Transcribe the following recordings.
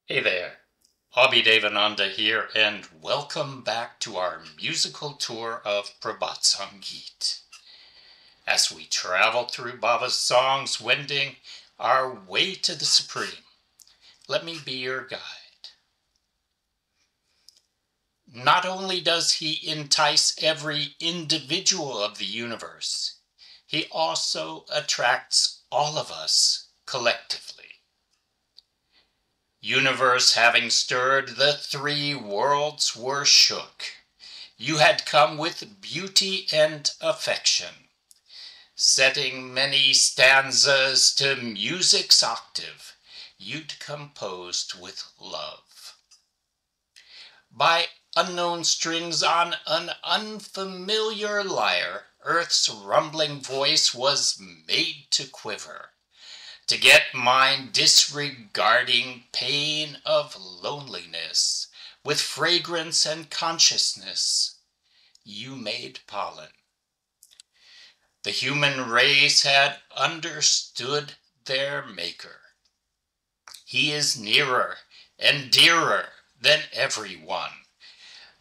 Hey there, Abhi Devananda here, and welcome back to our musical tour of Prabhat Sangeet. As we travel through Baba's songs, wending our way to the Supreme, let me be your guide. Not only does he entice every individual of the universe, he also attracts all of us collectively. Universe having stirred, the three worlds were shook. You had come with beauty and affection, setting many stanzas to music's octave you'd composed with love. By unknown strings on an unfamiliar lyre, Earth's rumbling voice was made to quiver, to get mine disregarding pain of loneliness, with fragrance and consciousness, you made pollen. The human race had understood their maker. He is nearer and dearer than everyone.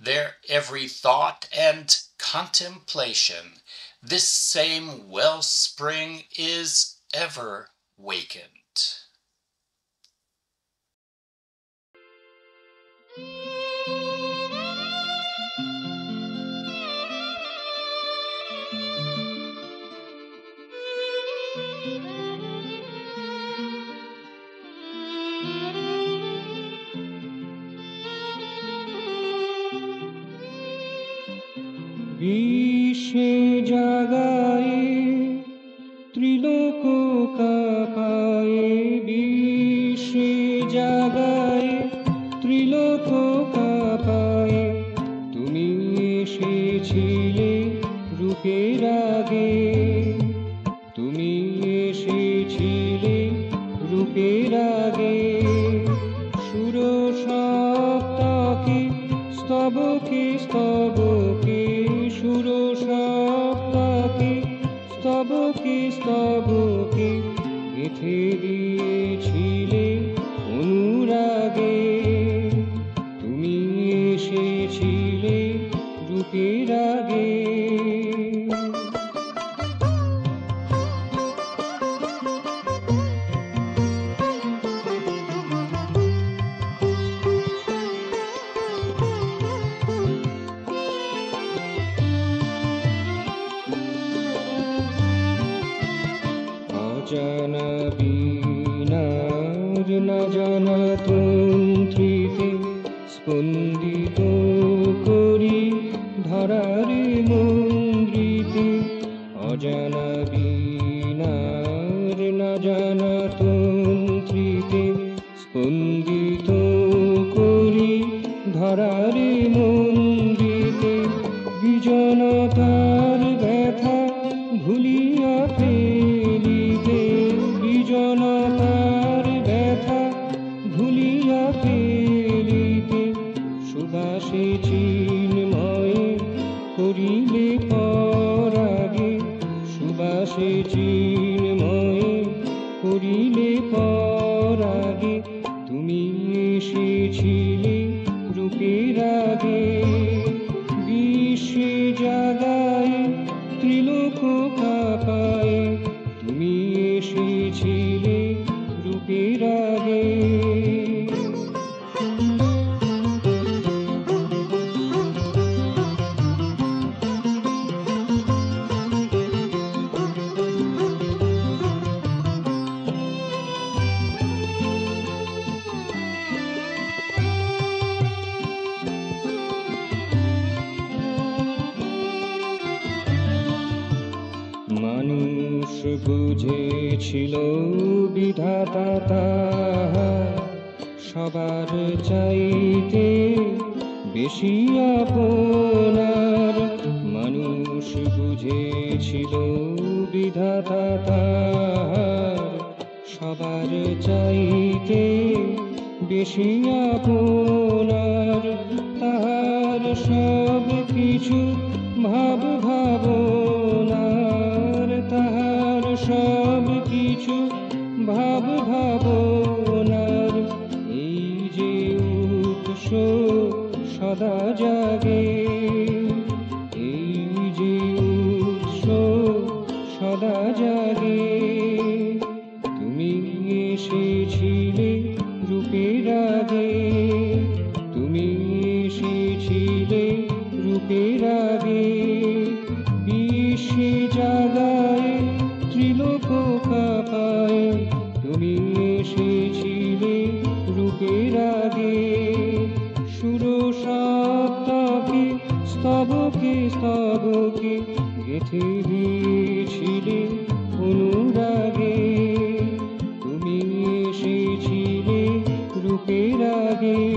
Their every thought and contemplation, this same wellspring is ever wakened. বিশ্বে জাগায়ে ত্রিলোক কাঁপায়ে, বিশ্বে জাগায়ে ত্রিলোক কাঁপায়ে, তুমি এসেছিলে রূপের আগে, তুমি এসেছিলে রূপের আগে। সুর সপ্তকে স্তবকে স্তবকে, সুর সপ্তকে স্তবকে স্তবকে, গেঁথে দিয়েছিলে অনুরাগে, তুমি এসেছিলে রূপের আগে। অজানা বীণার না জানা তন্ত্রীতে স্পন্দিত করি ধরার মন্দ্রিতে, অজানা বীণার না জানা তন্ত্রীতে স্পন্দিত করি ধরার মন্দ্রিতে, বিজনতার ব্যথা ভুলিয়া ফেলিতে, বিজনতার ব্যথা ভুলিয়া ফেলিতে, সুবাসে চিন্ময়ে করিলে পরাগে, সুবাসে চিন্ময়ে করিলে পরাগে, তুমি এসেছিলে রূপের আগে। বিশ্বে জাগায়ে ত্রিলোক কাঁপায়ে, তুমি এসেছিলে রূপের আগে। মানুষ বুঝেছিল বিধাতা তাহার সবার চাইতে বেশি আপনার, মানুষ বুঝেছিল বিধাতা তাহার সবার চাইতে বেশি আপনার, তাহার সব কিছু ভাব ভাবনার, তাহার সব কিছু ভাব ভাবনার, এই যে লাগে। এই যে উৎসব সদা জাগে, তুমি এসেছিলে রূপের আগে, তুমি এসেছিলে রূপের আগে। বিশ্বে জাগায় ত্রিলোক কাঁপায়, তুমি এসেছিলে রূপের আগে। সুরসপ্তকে স্তবকে স্তবকে গেঁথে দিয়েছিলে অনুরাগে, তুমি এসেছিলে রূপের আগে।